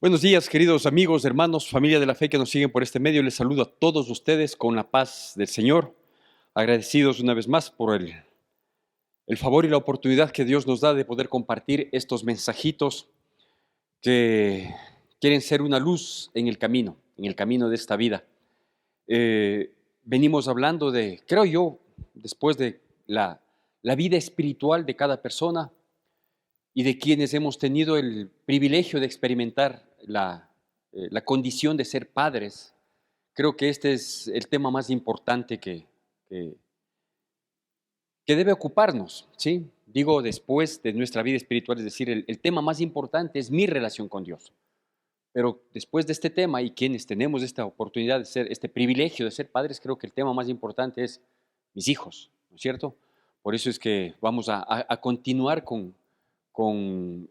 Buenos días, queridos amigos, hermanos, familia de la fe que nos siguen por este medio. Les saludo a todos ustedes con la paz del Señor, agradecidos una vez más por el favor y la oportunidad que Dios nos da de poder compartir estos mensajitos que quieren ser una luz en el camino de esta vida. Venimos hablando de, creo yo, después de la vida espiritual de cada persona y de quienes hemos tenido el privilegio de experimentar la condición de ser padres. Creo que este es el tema más importante que, que debe ocuparnos, ¿sí? Digo, después de nuestra vida espiritual, es decir, el tema más importante es mi relación con Dios. Pero después de este tema y quienes tenemos esta oportunidad de ser, este privilegio de ser padres, creo que el tema más importante es mis hijos, ¿no es cierto? Por eso es que vamos a continuar con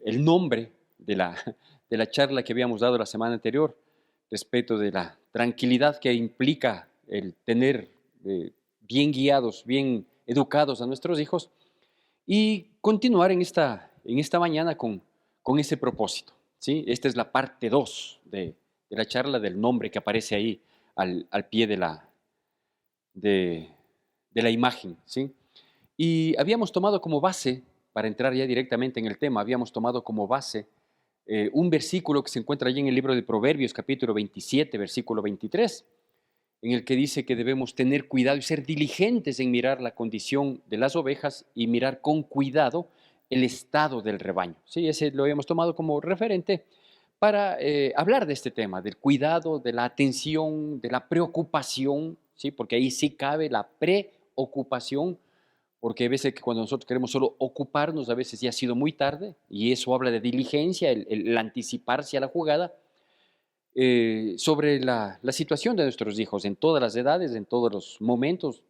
el nombre de la charla que habíamos dado la semana anterior, respecto de la tranquilidad que implica el tener bien guiados, bien educados a nuestros hijos, y continuar en esta mañana con ese propósito, ¿sí? Esta es la parte 2 de la charla del nombre que aparece ahí al pie de, de la imagen, ¿sí? Y habíamos tomado como base, para entrar ya directamente en el tema, habíamos tomado como base un versículo que se encuentra allí en el libro de Proverbios, capítulo 27, versículo 23, en el que dice que debemos tener cuidado y ser diligentes en mirar la condición de las ovejas y mirar con cuidado el estado del rebaño. Sí, ese lo habíamos tomado como referente para hablar de este tema, del cuidado, de la atención, de la preocupación, ¿sí? Porque ahí sí cabe la preocupación, porque a veces que cuando nosotros queremos solo ocuparnos, a veces ya ha sido muy tarde, y eso habla de diligencia, el anticiparse a la jugada, sobre la situación de nuestros hijos en todas las edades, en todos los momentos,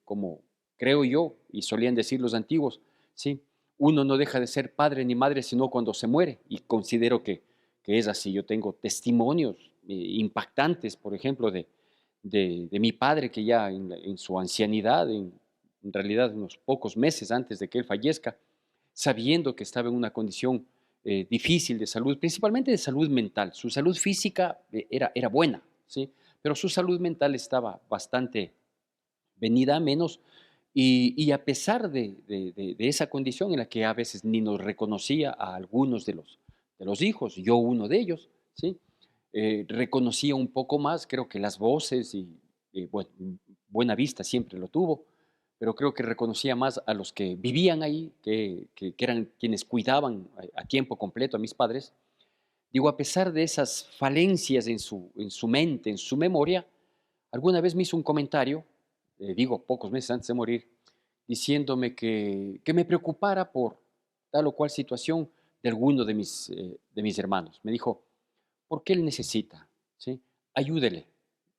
como creo yo, y solían decir los antiguos, ¿sí? Uno no deja de ser padre ni madre sino cuando se muere, y considero que es así. Yo tengo testimonios impactantes, por ejemplo, de mi padre, que ya en su ancianidad, en realidad unos pocos meses antes de que él fallezca, sabiendo que estaba en una condición difícil de salud, principalmente de salud mental. Su salud física era buena, ¿sí? Pero su salud mental estaba bastante venida a menos, y a pesar de esa condición en la que a veces ni nos reconocía a algunos de los hijos, yo uno de ellos, ¿sí? Reconocía un poco más, creo que las voces y bueno, buena vista siempre lo tuvo, pero creo que reconocía más a los que vivían ahí, que eran quienes cuidaban a tiempo completo a mis padres. Digo, a pesar de esas falencias en su mente, en su memoria, alguna vez me hizo un comentario, digo, pocos meses antes de morir, diciéndome que me preocupara por tal o cual situación de alguno de mis hermanos. Me dijo, ¿por qué él necesita? ¿Sí? Ayúdele,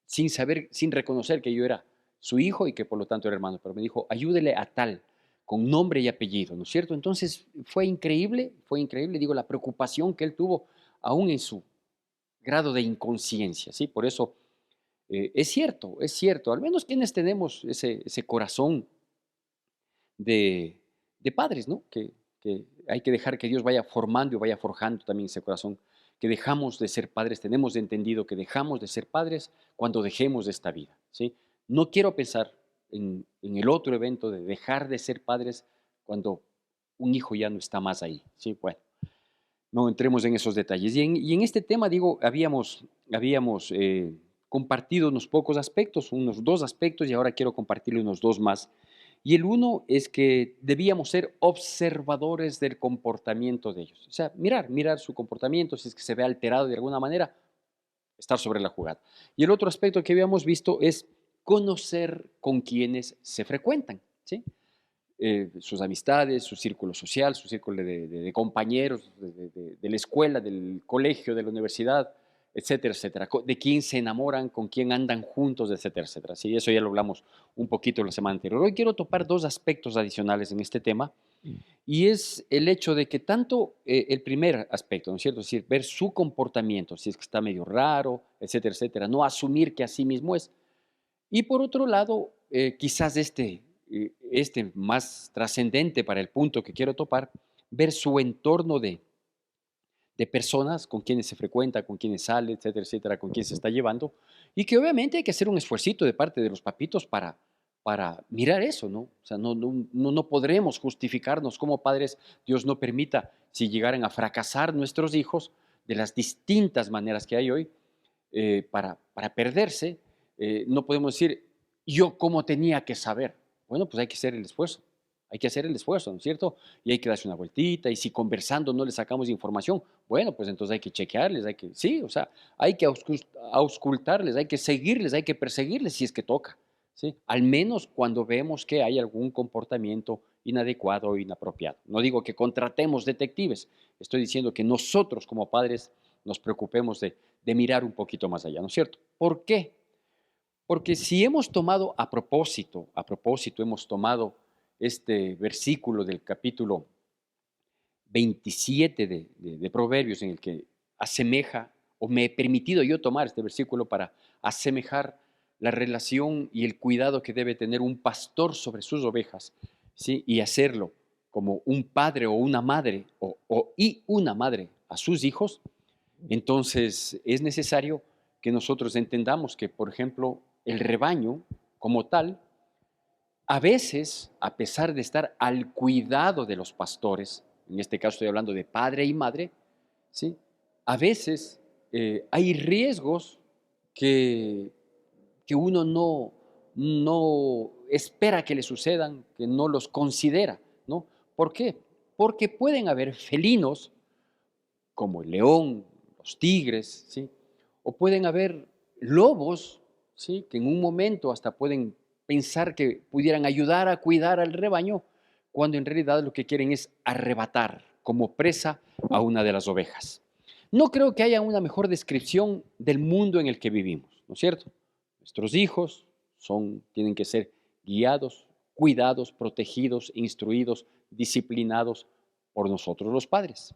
sin saber, sin reconocer que yo era su hijo y que por lo tanto era hermano, pero me dijo, ayúdele a tal, con nombre y apellido, ¿no es cierto? Entonces fue increíble, digo, la preocupación que él tuvo, aún en su grado de inconsciencia, ¿sí? Por eso es cierto, al menos quienes tenemos ese corazón de padres, ¿no? Que hay que dejar que Dios vaya formando y vaya forjando también ese corazón, que dejamos de ser padres, tenemos entendido que dejamos de ser padres cuando dejemos de esta vida, ¿sí? No quiero pensar en el otro evento de dejar de ser padres cuando un hijo ya no está más ahí, ¿sí? Bueno, no entremos en esos detalles. Y en este tema, digo, habíamos compartido unos pocos aspectos, unos dos aspectos, y ahora quiero compartirle unos dos más. Y el uno es que debíamos ser observadores del comportamiento de ellos. O sea, mirar su comportamiento, si es que se ve alterado de alguna manera, estar sobre la jugada. Y el otro aspecto que habíamos visto es conocer con quienes se frecuentan, ¿sí? Sus amistades, su círculo social, su círculo de compañeros de la escuela, del colegio, de la universidad, etcétera, etcétera. De quién se enamoran, con quién andan juntos, etcétera, etcétera. Sí, eso ya lo hablamos un poquito la semana anterior. Hoy quiero topar dos aspectos adicionales en este tema, y es el hecho de que tanto el primer aspecto, ¿no es cierto? Es decir, ver su comportamiento, si es que está medio raro, etcétera, etcétera, no asumir que así mismo es. Y por otro lado, quizás este más trascendente para el punto que quiero topar, ver su entorno de personas con quienes se frecuenta, con quienes sale, etcétera, etcétera, con quienes se está llevando, y que obviamente hay que hacer un esfuercito de parte de los papitos para mirar eso, ¿no? O sea, no podremos justificarnos como padres, Dios no permita, si llegaran a fracasar nuestros hijos de las distintas maneras que hay hoy, para perderse, no podemos decir, yo cómo tenía que saber. Bueno, pues hay que hacer el esfuerzo. Hay que hacer el esfuerzo, ¿no es cierto? Y hay que darse una vueltita, y si conversando no le sacamos información, bueno, pues entonces hay que chequearles, sí, o sea, hay que auscultarles, hay que seguirles, hay que perseguirles si es que toca, ¿sí? Al menos cuando vemos que hay algún comportamiento inadecuado o inapropiado. No digo que contratemos detectives, estoy diciendo que nosotros como padres nos preocupemos de mirar un poquito más allá, ¿no es cierto? ¿Por qué? Porque si hemos tomado a propósito, hemos tomado este versículo del capítulo 27 de Proverbios en el que asemeja, o me he permitido yo tomar este versículo para asemejar la relación y el cuidado que debe tener un pastor sobre sus ovejas, ¿sí? Y hacerlo como un padre o una madre y una madre a sus hijos, entonces es necesario que nosotros entendamos que, por ejemplo, el rebaño como tal, a veces, a pesar de estar al cuidado de los pastores, en este caso estoy hablando de padre y madre, ¿sí? A veces hay riesgos que, que uno no espera que le sucedan, que no los considera, ¿no? ¿Por qué? Porque pueden haber felinos como el león, los tigres, ¿sí? O pueden haber lobos, ¿sí? Que en un momento hasta pueden pensar que pudieran ayudar a cuidar al rebaño, cuando en realidad lo que quieren es arrebatar como presa a una de las ovejas. No creo que haya una mejor descripción del mundo en el que vivimos, ¿no es cierto? Nuestros hijos tienen que ser guiados, cuidados, protegidos, instruidos, disciplinados por nosotros los padres.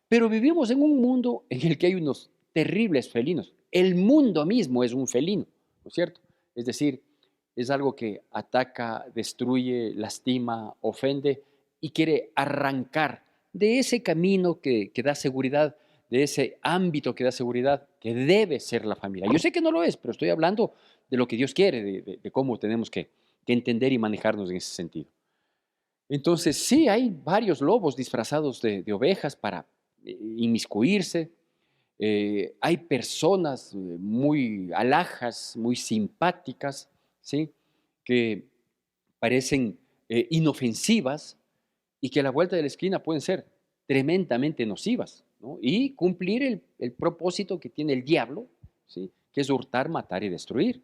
Pero vivimos en un mundo en el que hay unos terribles felinos. El mundo mismo es un felino, ¿no es cierto? Es decir, es algo que ataca, destruye, lastima, ofende y quiere arrancar de ese camino que da seguridad, de ese ámbito que da seguridad, que debe ser la familia. Yo sé que no lo es, pero estoy hablando de lo que Dios quiere, de cómo tenemos que entender y manejarnos en ese sentido. Entonces, sí, hay varios lobos disfrazados de ovejas para inmiscuirse. Hay personas muy alhajas, muy simpáticas, ¿sí? Que parecen inofensivas y que a la vuelta de la esquina pueden ser tremendamente nocivas, ¿no? Y cumplir el propósito que tiene el diablo, ¿sí? Que es hurtar, matar y destruir.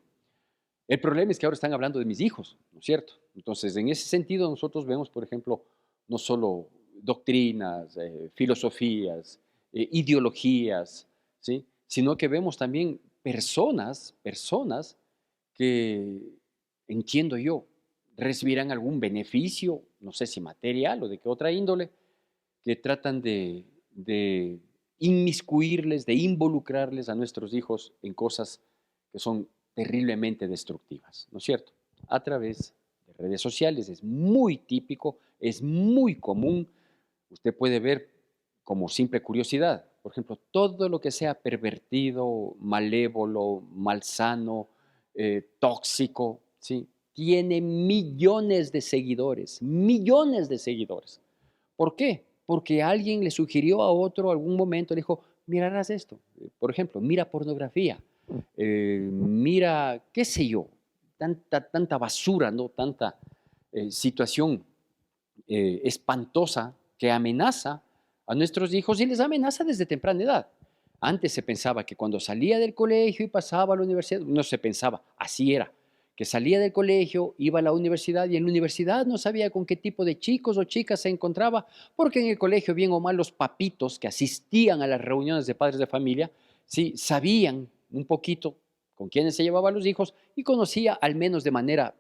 El problema es que ahora están hablando de mis hijos, ¿no es cierto? Entonces, en ese sentido, nosotros vemos, por ejemplo, no solo doctrinas, filosofías, ideologías, ¿sí? Sino que vemos también personas que, entiendo yo, recibirán algún beneficio, no sé si material o de qué otra índole, que tratan de inmiscuirles, de involucrarles a nuestros hijos en cosas que son terriblemente destructivas, ¿no es cierto? A través de redes sociales es muy típico, es muy común. Usted puede ver como simple curiosidad, por ejemplo, todo lo que sea pervertido, malévolo, malsano, tóxico, ¿sí? Tiene millones de seguidores, millones de seguidores. ¿Por qué? Porque alguien le sugirió a otro algún momento, le dijo, mirarás esto. Por ejemplo, mira pornografía, mira, qué sé yo, tanta basura, ¿no? Tanta situación espantosa que amenaza a nuestros hijos y les amenaza desde temprana edad. Antes se pensaba que cuando salía del colegio y pasaba a la universidad, no se pensaba, así era, que salía del colegio, iba a la universidad y en la universidad no sabía con qué tipo de chicos o chicas se encontraba, porque en el colegio, bien o mal, los papitos que asistían a las reuniones de padres de familia, sí, sabían un poquito con quiénes se llevaban los hijos y conocía al menos de manera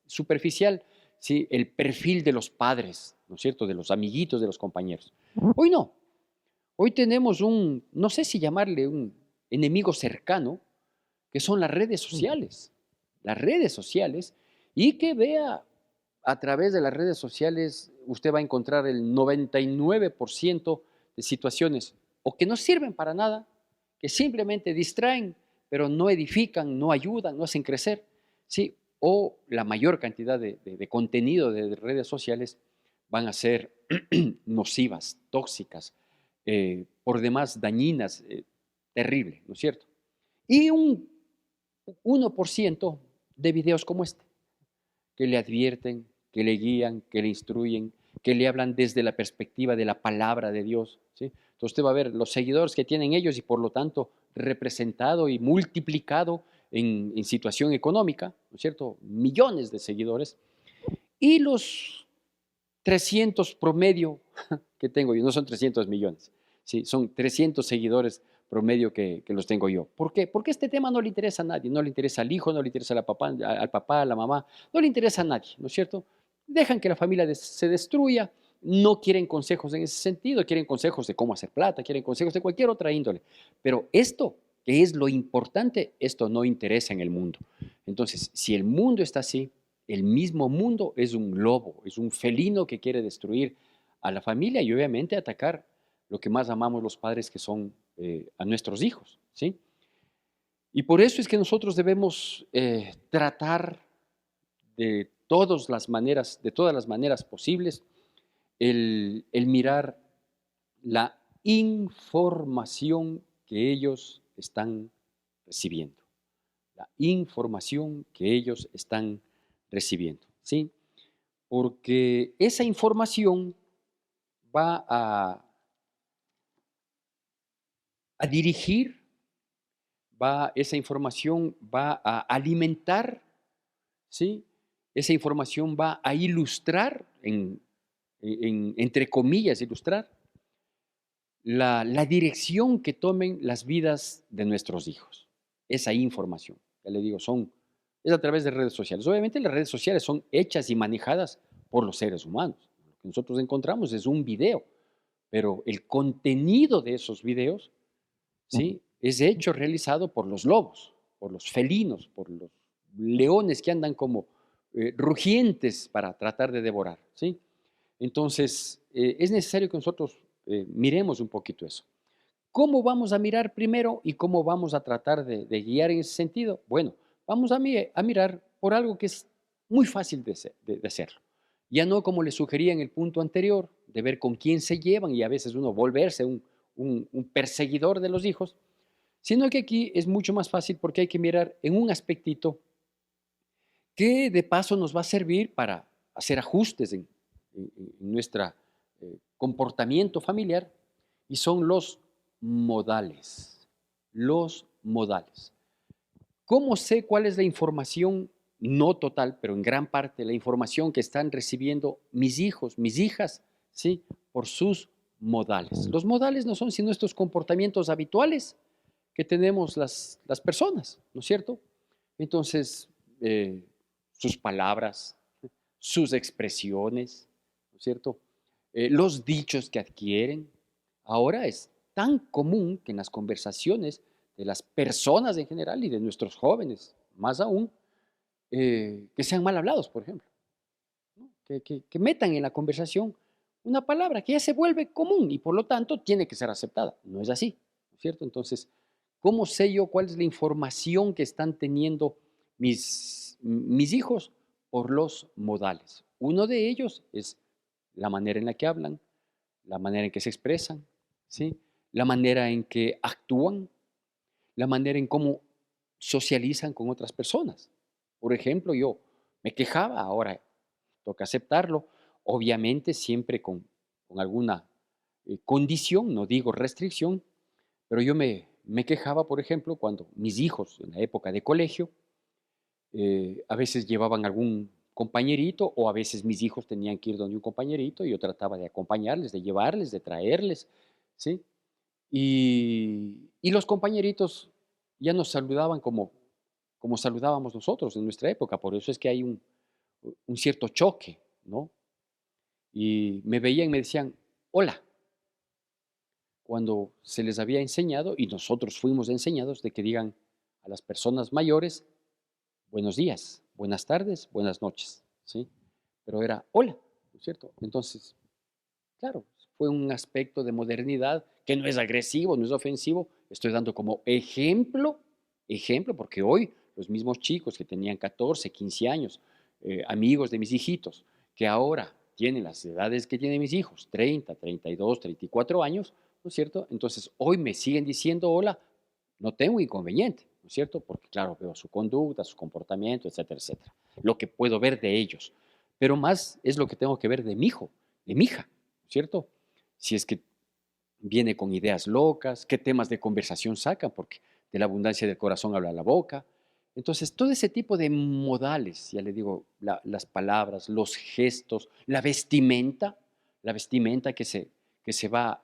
superficial, ¿sí? El perfil de los padres, ¿no es cierto?, de los amiguitos, de los compañeros. Hoy no. Hoy tenemos no sé si llamarle un enemigo cercano, que son las redes sociales, y que vea a través de las redes sociales usted va a encontrar el 99% de situaciones o que no sirven para nada, que simplemente distraen, pero no edifican, no ayudan, no hacen crecer, ¿sí? O la mayor cantidad de contenido de redes sociales van a ser nocivas, tóxicas, por demás dañinas, terrible, ¿no es cierto? Y un 1% de videos como este, que le advierten, que le guían, que le instruyen, que le hablan desde la perspectiva de la palabra de Dios, ¿sí? Entonces usted va a ver los seguidores que tienen ellos y por lo tanto representado y multiplicado en situación económica, ¿no es cierto? Millones de seguidores. Y los 300 promedio que tengo yo, no son 300 millones, ¿sí? Son 300 seguidores promedio que los tengo yo. ¿Por qué? Porque este tema no le interesa a nadie, no le interesa al hijo, no le interesa al papá, a la mamá, no le interesa a nadie, ¿no es cierto? Dejan que la familia se destruya, no quieren consejos en ese sentido, quieren consejos de cómo hacer plata, quieren consejos de cualquier otra índole. Pero esto, que es lo importante, esto no interesa en el mundo. Entonces, si el mundo está así, el mismo mundo es un lobo, es un felino que quiere destruir a la familia y obviamente atacar lo que más amamos los padres, que son a nuestros hijos, ¿sí? Y por eso es que nosotros debemos tratar de todas las maneras posibles, el mirar la información que ellos están recibiendo, la información que ellos están recibiendo, ¿sí? Porque esa información va a dirigir, esa información va a alimentar, ¿sí? Esa información va a ilustrar, entre comillas, ilustrar la dirección que tomen las vidas de nuestros hijos. Esa información, ya le digo, es a través de redes sociales. Obviamente las redes sociales son hechas y manejadas por los seres humanos. Lo que nosotros encontramos es un video, pero el contenido de esos videos, ¿sí? Es hecho, realizado por los lobos, por los felinos, por los leones que andan como rugientes para tratar de devorar, ¿sí? Entonces, es necesario que nosotros miremos un poquito eso. ¿Cómo vamos a mirar primero y cómo vamos a tratar de guiar en ese sentido? Bueno, vamos a mirar por algo que es muy fácil de hacerlo. Ya no como le sugería en el punto anterior, de ver con quién se llevan y a veces uno volverse un perseguidor de los hijos, sino que aquí es mucho más fácil porque hay que mirar en un aspectito que de paso nos va a servir para hacer ajustes en nuestro comportamiento familiar, y son los modales. Los modales. ¿Cómo sé cuál es la información, no total, pero en gran parte la información que están recibiendo mis hijos, mis hijas, ¿sí? Por sus modales. Los modales no son sino estos comportamientos habituales que tenemos las personas, ¿no es cierto? Entonces, sus palabras, sus expresiones, ¿no es cierto? Los dichos que adquieren. Ahora es tan común que en las conversaciones de las personas en general y de nuestros jóvenes, más aún, que sean mal hablados, por ejemplo, ¿no? Que metan en la conversación una palabra que ya se vuelve común y por lo tanto tiene que ser aceptada. No es así, ¿no es cierto? Entonces, ¿cómo sé yo cuál es la información que están teniendo mis hijos? Por los modales. Uno de ellos es la manera en la que hablan, la manera en que se expresan, ¿sí? La manera en que actúan, la manera en cómo socializan con otras personas. Por ejemplo, yo me quejaba, ahora toca aceptarlo, obviamente siempre con alguna condición, no digo restricción, pero yo me quejaba, por ejemplo, cuando mis hijos en la época de colegio a veces llevaban algún compañerito o a veces mis hijos tenían que ir donde un compañerito y yo trataba de acompañarles, de llevarles, de traerles, ¿sí? Y los compañeritos ya nos saludaban como saludábamos nosotros en nuestra época, por eso es que hay un cierto choque, ¿no? Y me veían y me decían, hola, cuando se les había enseñado, y nosotros fuimos enseñados de que digan a las personas mayores, buenos días, buenas tardes, buenas noches, ¿sí? pero era hola, ¿no es cierto? Entonces, claro, fue un aspecto de modernidad que no es agresivo, no es ofensivo. Estoy dando como ejemplo, porque hoy los mismos chicos que tenían 14, 15 años, amigos de mis hijitos, que ahora tienen las edades que tienen mis hijos, 30, 32, 34 años, ¿no es cierto? Entonces, hoy me siguen diciendo hola, no tengo inconveniente, ¿no es cierto? Porque, claro, veo su conducta, su comportamiento, etcétera, etcétera. Lo que puedo ver de ellos. Pero más es lo que tengo que ver de mi hijo, de mi hija, ¿no es cierto? Si es que viene con ideas locas, qué temas de conversación sacan, porque de la abundancia del corazón habla la boca. Entonces, todo ese tipo de modales, ya le digo, las palabras, los gestos, la vestimenta que se va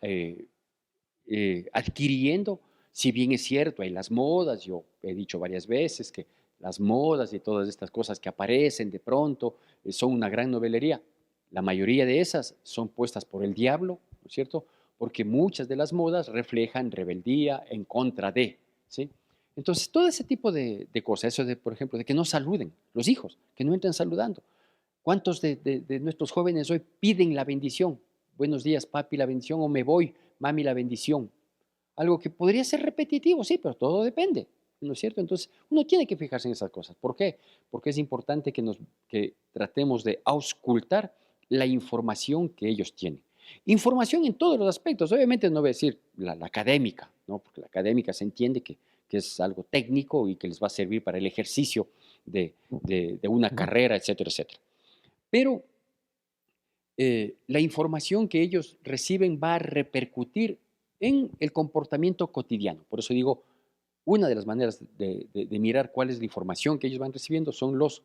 adquiriendo, si bien es cierto, hay las modas, yo he dicho varias veces que las modas y todas estas cosas que aparecen de pronto son una gran novelería. La mayoría de esas son puestas por el diablo, ¿no es cierto? Porque muchas de las modas reflejan rebeldía en contra de, ¿sí? Entonces, todo ese tipo de cosas, eso de, por ejemplo, de que no saluden los hijos, que no entren saludando. ¿Cuántos de nuestros jóvenes hoy piden la bendición? Buenos días, papi, la bendición, o me voy, mami, la bendición. Algo que podría ser repetitivo, sí, pero todo depende, ¿no es cierto? Entonces, uno tiene que fijarse en esas cosas. ¿Por qué? Porque es importante que tratemos de auscultar la información que ellos tienen. Información en todos los aspectos, obviamente no voy a decir la académica, ¿no? Porque la académica se entiende que es algo técnico y que les va a servir para el ejercicio de una carrera, etcétera, etcétera. Pero la información que ellos reciben va a repercutir en el comportamiento cotidiano. Por eso digo, una de las maneras de mirar cuál es la información que ellos van recibiendo son los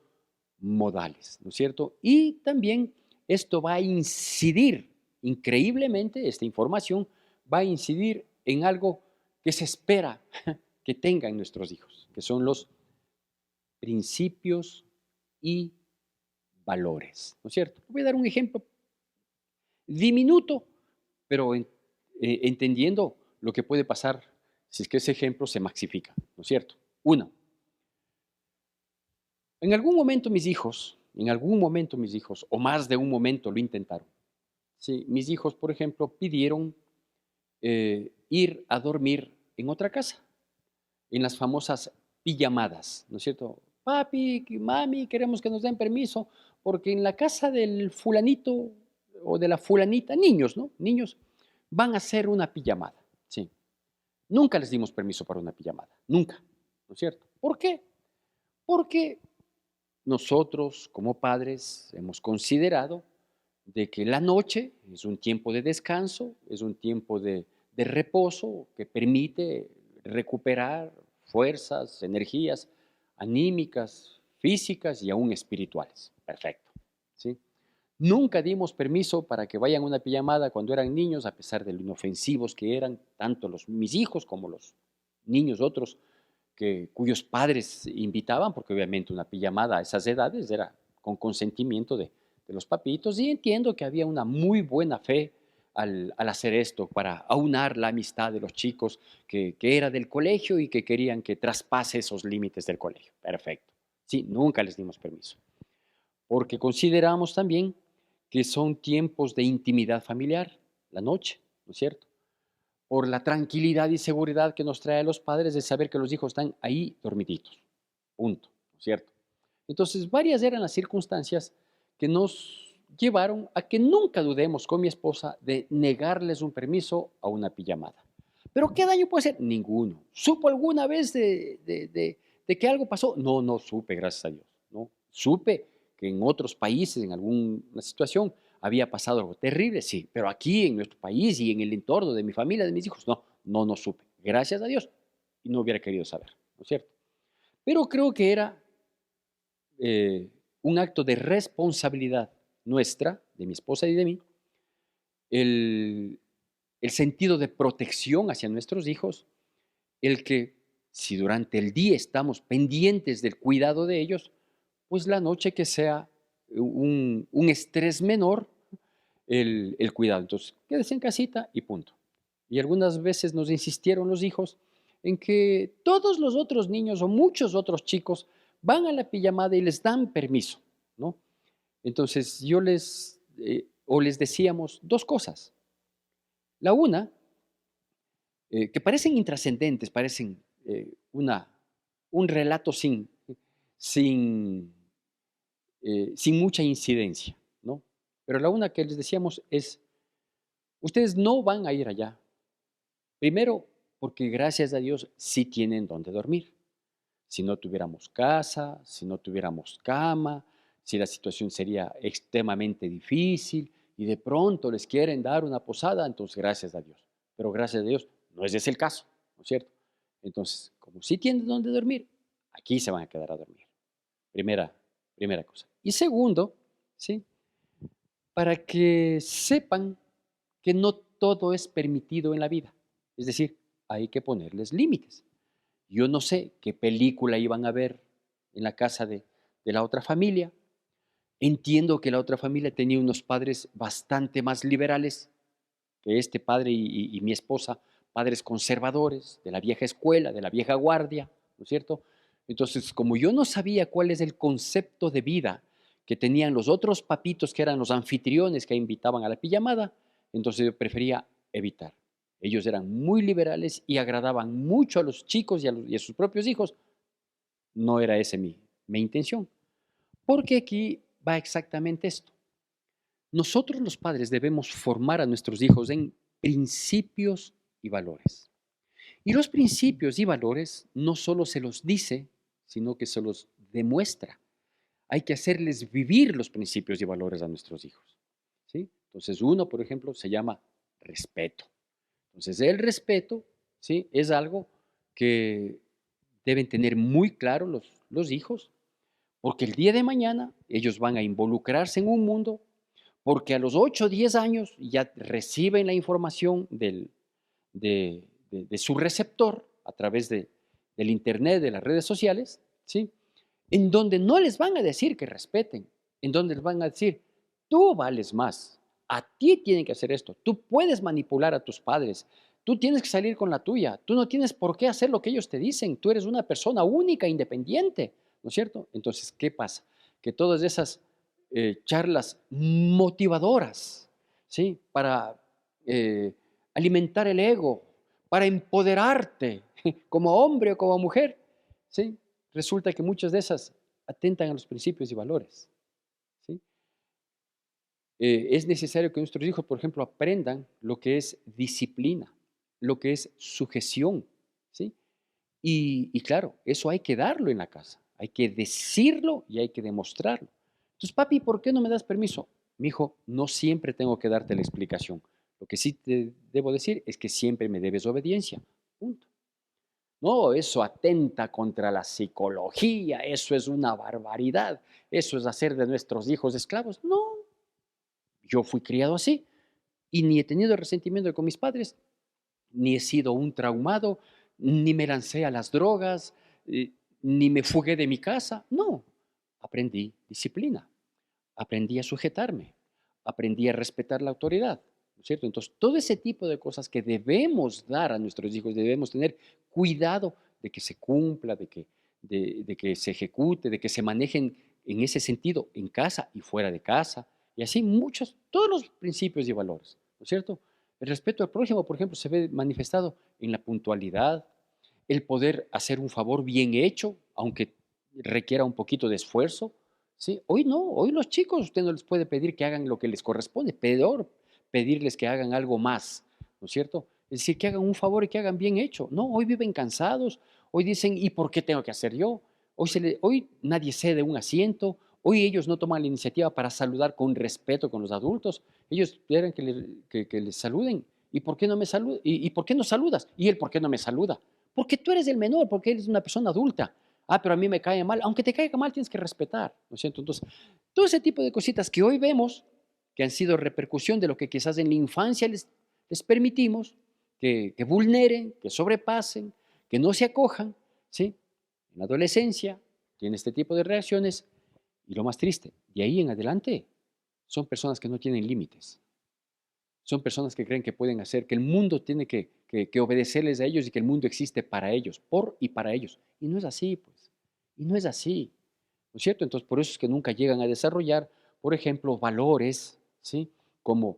modales, ¿no es cierto? Y también esto va a incidir, increíblemente, esta información va a incidir en algo que se espera que tengan nuestros hijos, que son los principios y valores, ¿no es cierto? Voy a dar un ejemplo diminuto, pero entendiendo lo que puede pasar si es que ese ejemplo se maxifica, ¿no es cierto? Uno, en algún momento mis hijos, o más de un momento lo intentaron. Sí, mis hijos, por ejemplo, pidieron ir a dormir en otra casa, en las famosas pijamadas, ¿no es cierto? Papi, mami, queremos que nos den permiso, porque en la casa del fulanito o de la fulanita, niños, ¿no? Niños, van a hacer una pijamada, sí. Nunca les dimos permiso para una pijamada, nunca, ¿no es cierto? ¿Por qué? Porque nosotros como padres hemos considerado de que la noche es un tiempo de descanso, es un tiempo de reposo que permite recuperar fuerzas, energías anímicas, físicas y aún espirituales. Perfecto. ¿Sí? Nunca dimos permiso para que vayan a una pijamada cuando eran niños, a pesar de lo inofensivos que eran, tanto mis hijos como los niños otros cuyos padres invitaban, porque obviamente una pijamada a esas edades era con consentimiento de los papitos, y entiendo que había una muy buena fe al hacer esto, para aunar la amistad de los chicos que era del colegio y que querían que traspase esos límites del colegio. Perfecto. Sí, nunca les dimos permiso, porque consideramos también que son tiempos de intimidad familiar, la noche, ¿no es cierto? Por la tranquilidad y seguridad que nos trae a los padres de saber que los hijos están ahí dormiditos. Punto, ¿no es cierto? Entonces, varias eran las circunstancias que nos llevaron a que nunca dudemos con mi esposa de negarles un permiso a una pijamada. ¿Pero qué daño puede ser? Ninguno. ¿Supo alguna vez de que algo pasó? No, no supe, gracias a Dios. No. Supe que en otros países, en alguna situación, había pasado algo terrible, sí, pero aquí en nuestro país y en el entorno de mi familia, de mis hijos, no, no supe. Gracias a Dios. Y no hubiera querido saber, ¿no es cierto? Pero creo que era un acto de responsabilidad nuestra, de mi esposa y de mí, el, el sentido de protección hacia nuestros hijos, el que si durante el día estamos pendientes del cuidado de ellos, pues la noche que sea un estrés menor el cuidado. Entonces, quédese en casita y punto. Y algunas veces nos insistieron los hijos en que todos los otros niños o muchos otros chicos van a la pijamada y les dan permiso, ¿no? Entonces yo o les decíamos dos cosas. La una, que parecen intrascendentes, parecen un relato sin, sin mucha incidencia, ¿no? Pero la una que les decíamos es, ustedes no van a ir allá. Primero, porque gracias a Dios sí tienen donde dormir. Si no tuviéramos casa, si no tuviéramos cama, si la situación sería extremadamente difícil y de pronto les quieren dar una posada, entonces gracias a Dios. Pero gracias a Dios no es ese el caso, ¿no es cierto? Entonces, como sí tienen donde dormir, aquí se van a quedar a dormir. Primera, primera cosa. Y segundo, ¿sí? Para que sepan que no todo es permitido en la vida. Es decir, hay que ponerles límites. Yo no sé qué película iban a ver en la casa de la otra familia. Entiendo que la otra familia tenía unos padres bastante más liberales que este padre y mi esposa, padres conservadores, de la vieja escuela, de la vieja guardia, ¿no es cierto? Entonces, como yo no sabía cuál es el concepto de vida que tenían los otros papitos que eran los anfitriones que invitaban a la pijamada, entonces yo prefería evitar. Ellos eran muy liberales y agradaban mucho a los chicos y a sus propios hijos. No era esa mi intención. Porque aquí va exactamente esto. Nosotros los padres debemos formar a nuestros hijos en principios y valores. Y los principios y valores no solo se los dice, sino que se los demuestra. Hay que hacerles vivir los principios y valores a nuestros hijos. ¿Sí? Entonces, uno, por ejemplo, se llama respeto. Entonces, el respeto, ¿sí? Es algo que deben tener muy claro los hijos, porque el día de mañana ellos van a involucrarse en un mundo, porque a los 8 o 10 años ya reciben la información de su receptor a través del Internet, de las redes sociales, ¿sí? En donde no les van a decir que respeten, en donde les van a decir, tú vales más, a ti tienen que hacer esto, tú puedes manipular a tus padres, tú tienes que salir con la tuya, tú no tienes por qué hacer lo que ellos te dicen, tú eres una persona única, independiente, ¿no es cierto? Entonces, ¿qué pasa? Que todas esas charlas motivadoras, ¿sí? Para alimentar el ego, para empoderarte como hombre o como mujer, ¿sí? Resulta que muchas de esas atentan a los principios y valores, ¿sí? Es necesario que nuestros hijos, por ejemplo, aprendan lo que es disciplina, lo que es sujeción, ¿sí? Y claro, eso hay que darlo en la casa, hay que decirlo y hay que demostrarlo. Entonces, papi, ¿por qué no me das permiso? Mi hijo, no siempre tengo que darte la explicación. Lo que sí te debo decir es que siempre me debes obediencia. Punto. No, eso atenta contra la psicología, eso es una barbaridad, eso es hacer de nuestros hijos esclavos. No, yo fui criado así y ni he tenido resentimiento con mis padres, ni he sido un traumado, ni me lancé a las drogas, ni me fugué de mi casa. No, aprendí disciplina, aprendí a sujetarme, aprendí a respetar la autoridad, ¿no es cierto? Entonces, todo ese tipo de cosas que debemos dar a nuestros hijos, debemos tener cuidado de que se cumpla, de que se ejecute, de que se manejen en ese sentido, en casa y fuera de casa, y así muchos, todos los principios y valores, ¿no es cierto? El respeto al prójimo, por ejemplo, se ve manifestado en la puntualidad, el poder hacer un favor bien hecho, aunque requiera un poquito de esfuerzo, ¿sí? Hoy no, hoy los chicos usted no les puede pedir que hagan lo que les corresponde, peor pedirles que hagan algo más, ¿no es cierto? Es decir, que hagan un favor y que hagan bien hecho. No, hoy viven cansados, hoy dicen, ¿y por qué tengo que hacer yo? Hoy nadie cede un asiento, hoy ellos no toman la iniciativa para saludar con respeto con los adultos, ellos quieren que les saluden. ¿Y por qué no me saluda? ¿Y por qué no saludas? ¿Y él por qué no me saluda? Porque tú eres el menor, porque él es una persona adulta. Ah, pero a mí me cae mal. Aunque te caiga mal, tienes que respetar, ¿no es cierto? Entonces, todo ese tipo de cositas que hoy vemos, que han sido repercusión de lo que quizás en la infancia les permitimos, que vulneren, que sobrepasen, que no se acojan, ¿sí? En la adolescencia tienen este tipo de reacciones y lo más triste, de ahí en adelante son personas que no tienen límites. Son personas que creen que pueden hacer, que el mundo tiene que obedecerles a ellos y que el mundo existe para ellos, por y para ellos. Y no es así, pues. Y no es así. ¿No es cierto? Entonces, por eso es que nunca llegan a desarrollar, por ejemplo, valores, ¿sí? Como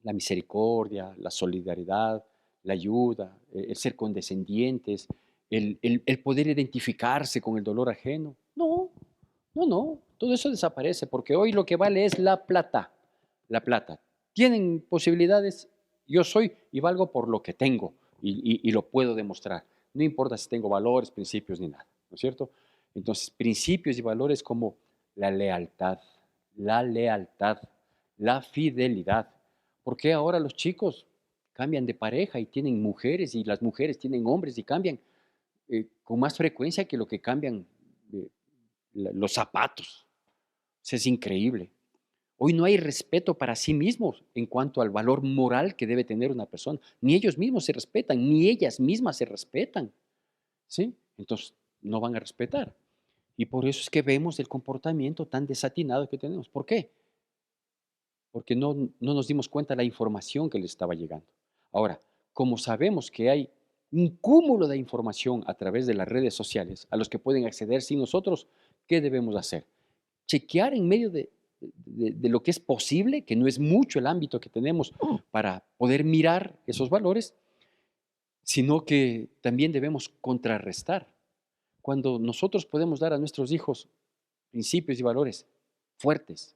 la misericordia, la solidaridad, la ayuda, el ser condescendientes, el poder identificarse con el dolor ajeno. No, no, no, todo eso desaparece porque hoy lo que vale es la plata, la plata. Tienen posibilidades, yo soy y valgo por lo que tengo y lo puedo demostrar. No importa si tengo valores, principios ni nada, ¿no es cierto? Entonces, principios y valores como la lealtad, la lealtad, la fidelidad. ¿Por qué ahora los chicos cambian de pareja y tienen mujeres y las mujeres tienen hombres y cambian con más frecuencia que lo que cambian eh, los zapatos? O sea, es increíble. Hoy no hay respeto para sí mismos en cuanto al valor moral que debe tener una persona. Ni ellos mismos se respetan, ni ellas mismas se respetan. ¿Sí? Entonces, no van a respetar. Y por eso es que vemos el comportamiento tan desatinado que tenemos. ¿Por qué? Porque no nos dimos cuenta de la información que les estaba llegando. Ahora, como sabemos que hay un cúmulo de información a través de las redes sociales a los que pueden acceder sin nosotros, ¿qué debemos hacer? Chequear en medio de lo que es posible, que no es mucho el ámbito que tenemos para poder mirar esos valores, sino que también debemos contrarrestar. Cuando nosotros podemos dar a nuestros hijos principios y valores fuertes,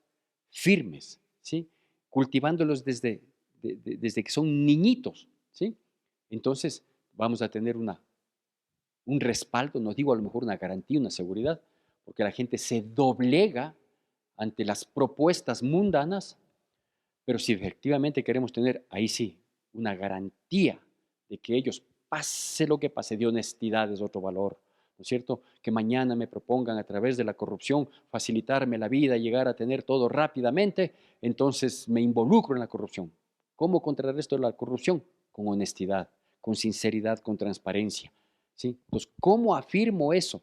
firmes, ¿sí? Cultivándolos desde que son niñitos, ¿sí? Entonces vamos a tener un respaldo, no digo a lo mejor una garantía, una seguridad, porque la gente se doblega ante las propuestas mundanas, pero si efectivamente queremos tener, ahí sí, una garantía de que ellos, pase lo que pase, de honestidad es otro valor, ¿no es cierto? Que mañana me propongan a través de la corrupción facilitarme la vida, llegar a tener todo rápidamente, entonces me involucro en la corrupción. ¿Cómo contrarresto la corrupción? Con honestidad, con sinceridad, con transparencia, ¿sí? Entonces, ¿cómo afirmo eso?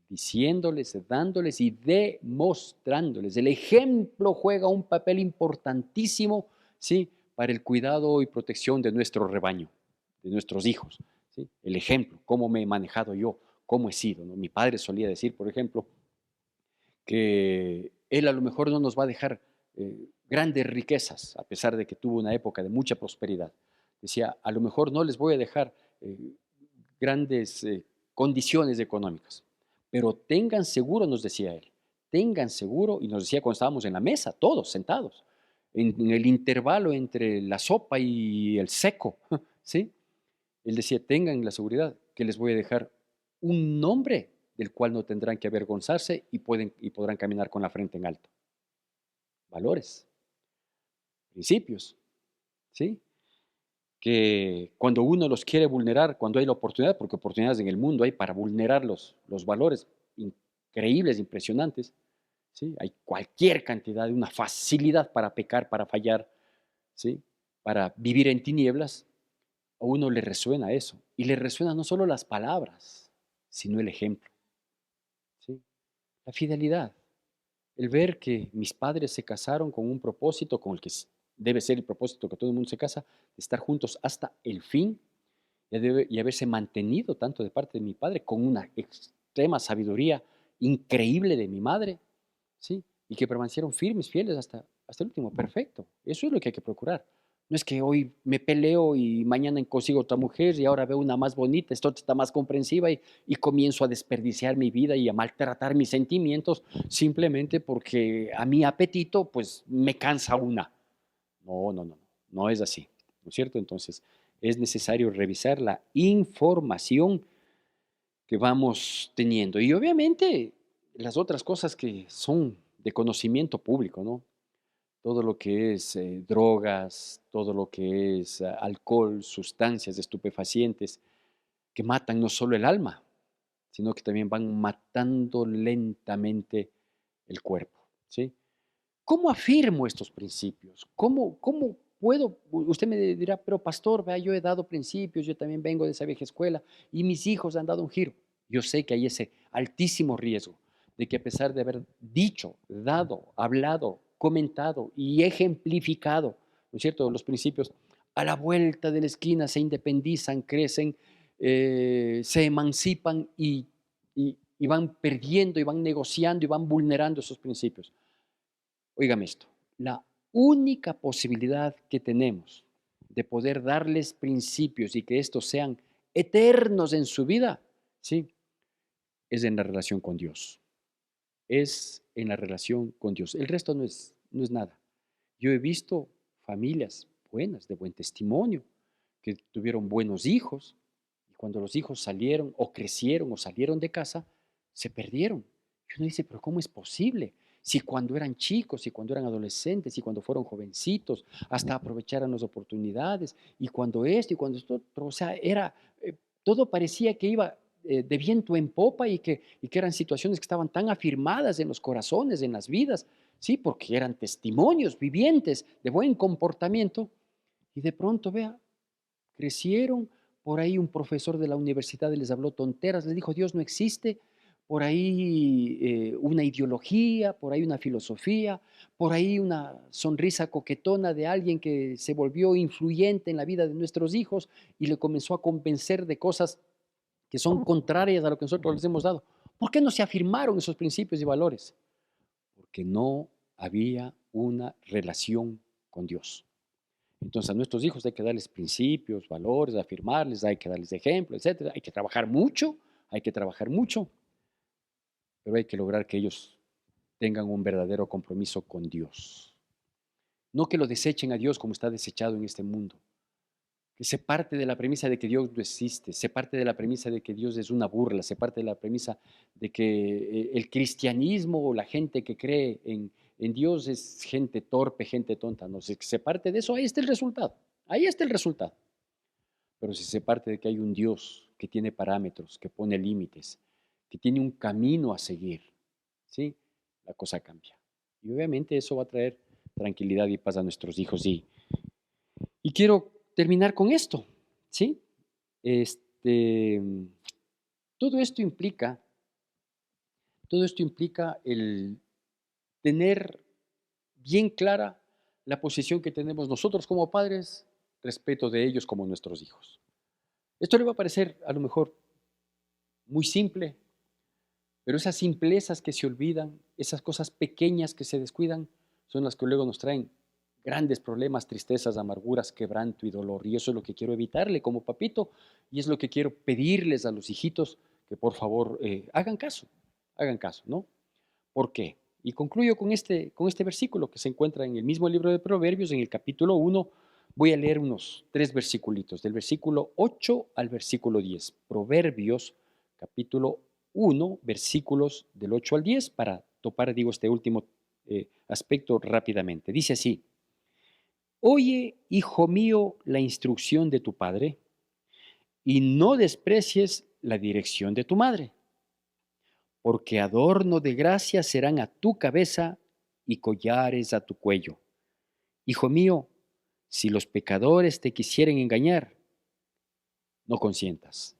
Diciéndoles, dándoles y demostrándoles. El ejemplo juega un papel importantísimo, ¿sí? Para el cuidado y protección de nuestro rebaño, de nuestros hijos, ¿sí? El ejemplo, cómo me he manejado yo, cómo he sido, ¿no? Mi padre solía decir, por ejemplo, que él a lo mejor no nos va a dejar grandes riquezas, a pesar de que tuvo una época de mucha prosperidad. Decía, a lo mejor no les voy a dejar grandes condiciones económicas, pero tengan seguro, nos decía él, tengan seguro, y nos decía cuando estábamos en la mesa, todos sentados, en el intervalo entre la sopa y el seco, ¿sí? Él decía, tengan la seguridad que les voy a dejar un nombre del cual no tendrán que avergonzarse y podrán caminar con la frente en alto. Valores, principios, ¿sí? Que cuando uno los quiere vulnerar, cuando hay la oportunidad, porque oportunidades en el mundo hay para vulnerar los valores increíbles, impresionantes, ¿sí? Hay cualquier cantidad, de una facilidad para pecar, para fallar, ¿sí? Para vivir en tinieblas, a uno le resuena eso. Y le resuena no solo las palabras, sino el ejemplo, ¿sí? La fidelidad. El ver que mis padres se casaron con un propósito, con el que debe ser el propósito que todo el mundo se casa, de estar juntos hasta el fin y haberse mantenido tanto de parte de mi padre con una extrema sabiduría increíble de mi madre, ¿sí? Y que permanecieron firmes, fieles hasta el último. Perfecto. Eso es lo que hay que procurar. No es que hoy me peleo y mañana consigo otra mujer y ahora veo una más bonita, esta otra está más comprensiva y comienzo a desperdiciar mi vida y a maltratar mis sentimientos simplemente porque a mi apetito pues me cansa una. No, no, no, no es así, ¿no es cierto? Entonces es necesario revisar la información que vamos teniendo y obviamente las otras cosas que son de conocimiento público, ¿no? Todo lo que es drogas, todo lo que es alcohol, sustancias estupefacientes, que matan no solo el alma, sino que también van matando lentamente el cuerpo, ¿sí? ¿Cómo afirmo estos principios? ¿Cómo puedo? Usted me dirá, pero pastor, vea, yo he dado principios, yo también vengo de esa vieja escuela y mis hijos han dado un giro. Yo sé que hay ese altísimo riesgo de que a pesar de haber dicho, dado, hablado, comentado y ejemplificado, ¿no es cierto?, los principios, a la vuelta de la esquina se independizan, crecen, se emancipan y van perdiendo y van negociando y van vulnerando esos principios. Óigame esto, la única posibilidad que tenemos de poder darles principios y que estos sean eternos en su vida, ¿sí? Es en la relación con Dios. Es en la relación con Dios. El resto no es nada. Yo he visto familias buenas, de buen testimonio, que tuvieron buenos hijos, y cuando los hijos salieron o crecieron o salieron de casa, se perdieron. Y uno dice, pero ¿cómo es posible? Si cuando eran chicos, si cuando eran adolescentes, y cuando fueron jovencitos, hasta aprovecharan las oportunidades, y cuando esto, y cuando esto otro, o sea, todo parecía que iba de viento en popa y que eran situaciones que estaban tan afirmadas en los corazones, en las vidas, sí, porque eran testimonios vivientes de buen comportamiento, y de pronto, vea, crecieron, por ahí un profesor de la universidad les habló tonteras, les dijo, Dios no existe, por ahí una ideología, por ahí una filosofía, por ahí una sonrisa coquetona de alguien que se volvió influyente en la vida de nuestros hijos y le comenzó a convencer de cosas que son contrarias a lo que nosotros les hemos dado. ¿Por qué no se afirmaron esos principios y valores? Porque no había una relación con Dios. Entonces a nuestros hijos hay que darles principios, valores, afirmarles, hay que darles ejemplo, etcétera. Hay que trabajar mucho, pero hay que lograr que ellos tengan un verdadero compromiso con Dios. No que lo desechen a Dios como está desechado en este mundo, que se parte de la premisa de que Dios no existe, se parte de la premisa de que Dios es una burla, se parte de la premisa de que el cristianismo o la gente que cree en Dios es gente torpe, gente tonta. No, si se parte de eso, ahí está el resultado. Ahí está el resultado. Pero si se parte de que hay un Dios que tiene parámetros, que pone límites, que tiene un camino a seguir, ¿sí? La cosa cambia. Y obviamente eso va a traer tranquilidad y paz a nuestros hijos. Y quiero terminar con esto, ¿sí? Este, todo esto implica, todo esto implica el tener bien clara la posición que tenemos nosotros como padres respecto de ellos como nuestros hijos. Esto le va a parecer a lo mejor muy simple, pero esas simplezas que se olvidan, esas cosas pequeñas que se descuidan, son las que luego nos traen grandes problemas, tristezas, amarguras, quebranto y dolor. Y eso es lo que quiero evitarle como papito y es lo que quiero pedirles a los hijitos que por favor hagan caso, ¿no? ¿Por qué? Y concluyo con este versículo que se encuentra en el mismo libro de Proverbios, en el capítulo 1. Voy a leer unos 3 versículos, del versículo 8 al versículo 10. Proverbios, capítulo 1, versículos del 8 al 10, para topar, digo, este último aspecto rápidamente. Dice así, oye, hijo mío, la instrucción de tu padre, y no desprecies la dirección de tu madre, porque adorno de gracia serán a tu cabeza y collares a tu cuello. Hijo mío, si los pecadores te quisieren engañar, no consientas,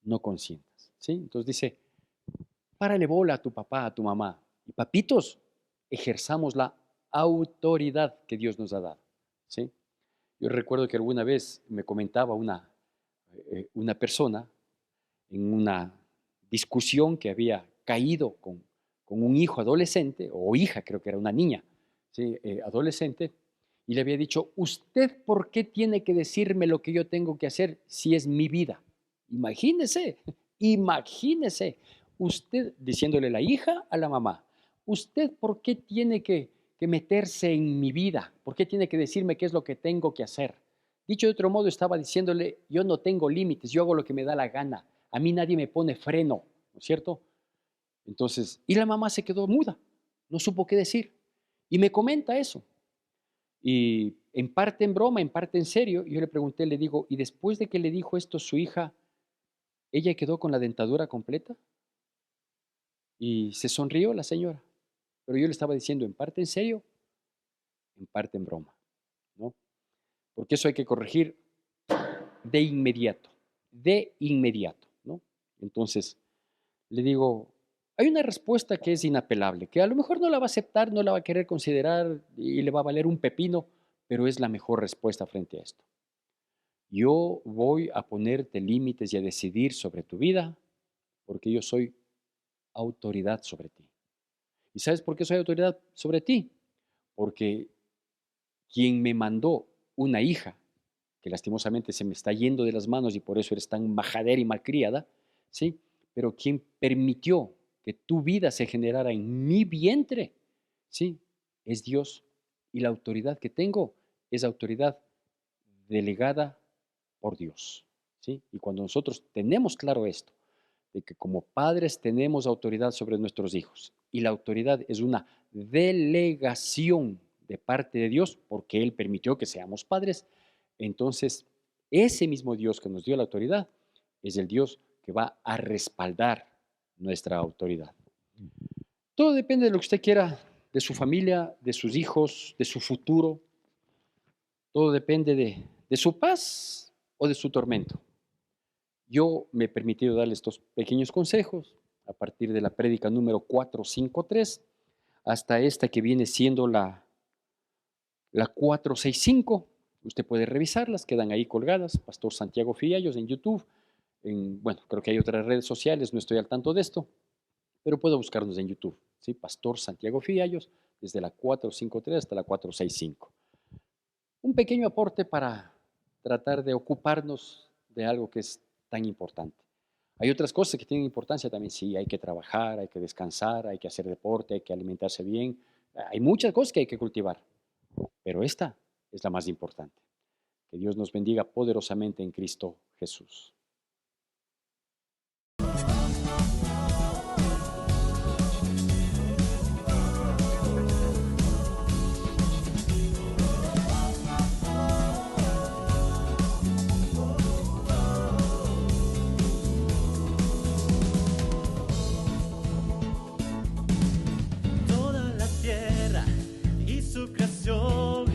no consientas. ¿Sí? Entonces dice, párale bola a tu papá, a tu mamá. Y papitos, ejerzamos la autoridad que Dios nos ha dado. ¿Sí? Yo recuerdo que alguna vez me comentaba una persona en una discusión que había caído con un hijo adolescente, o hija, creo que era una niña, ¿sí? Adolescente, y le había dicho, ¿usted por qué tiene que decirme lo que yo tengo que hacer si es mi vida? Imagínese, imagínese, usted diciéndole la hija a la mamá, ¿usted por qué tiene que meterse en mi vida? ¿Por qué tiene que decirme qué es lo que tengo que hacer? Dicho de otro modo, estaba diciéndole, yo no tengo límites, yo hago lo que me da la gana, a mí nadie me pone freno, ¿no es cierto? Entonces, y la mamá se quedó muda, no supo qué decir. Y me comenta eso. Y en parte en broma, en parte en serio, yo le pregunté, le digo, ¿y después de que le dijo esto su hija, ella quedó con la dentadura completa? Y se sonrió la señora. Pero yo le estaba diciendo en parte en serio, en parte en broma, ¿no? Porque eso hay que corregir de inmediato, ¿no? Entonces, le digo, hay una respuesta que es inapelable, que a lo mejor no la va a aceptar, no la va a querer considerar y le va a valer un pepino, pero es la mejor respuesta frente a esto. Yo voy a ponerte límites y a decidir sobre tu vida porque yo soy autoridad sobre ti. ¿Y sabes por qué soy autoridad sobre ti? Porque quien me mandó una hija, que lastimosamente se me está yendo de las manos y por eso eres tan majadera y malcriada, ¿sí? Pero quien permitió que tu vida se generara en mi vientre, ¿sí? Es Dios. Y la autoridad que tengo es autoridad delegada por Dios, ¿sí? Y cuando nosotros tenemos claro esto, de que como padres tenemos autoridad sobre nuestros hijos, y la autoridad es una delegación de parte de Dios, porque Él permitió que seamos padres, entonces ese mismo Dios que nos dio la autoridad es el Dios que va a respaldar nuestra autoridad. Todo depende de lo que usted quiera, de su familia, de sus hijos, de su futuro. Todo depende de su paz o de su tormento. Yo me he permitido darle estos pequeños consejos a partir de la prédica número 453 hasta esta que viene siendo la 465. Usted puede revisarlas, quedan ahí colgadas, Pastor Santiago Fiallos en YouTube. Bueno, creo que hay otras redes sociales, no estoy al tanto de esto, pero puede buscarnos en YouTube, ¿sí? Pastor Santiago Fiallos, desde la 453 hasta la 465. Un pequeño aporte para tratar de ocuparnos de algo que es tan importante. Hay otras cosas que tienen importancia también, sí, hay que trabajar, hay que descansar, hay que hacer deporte, hay que alimentarse bien, hay muchas cosas que hay que cultivar, pero esta es la más importante. Que Dios nos bendiga poderosamente en Cristo Jesús. Toda la tierra y su creación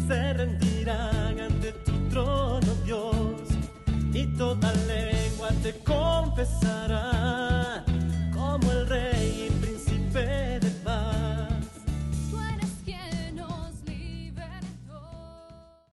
se rendirán ante tu trono, Dios, y toda lengua te confesará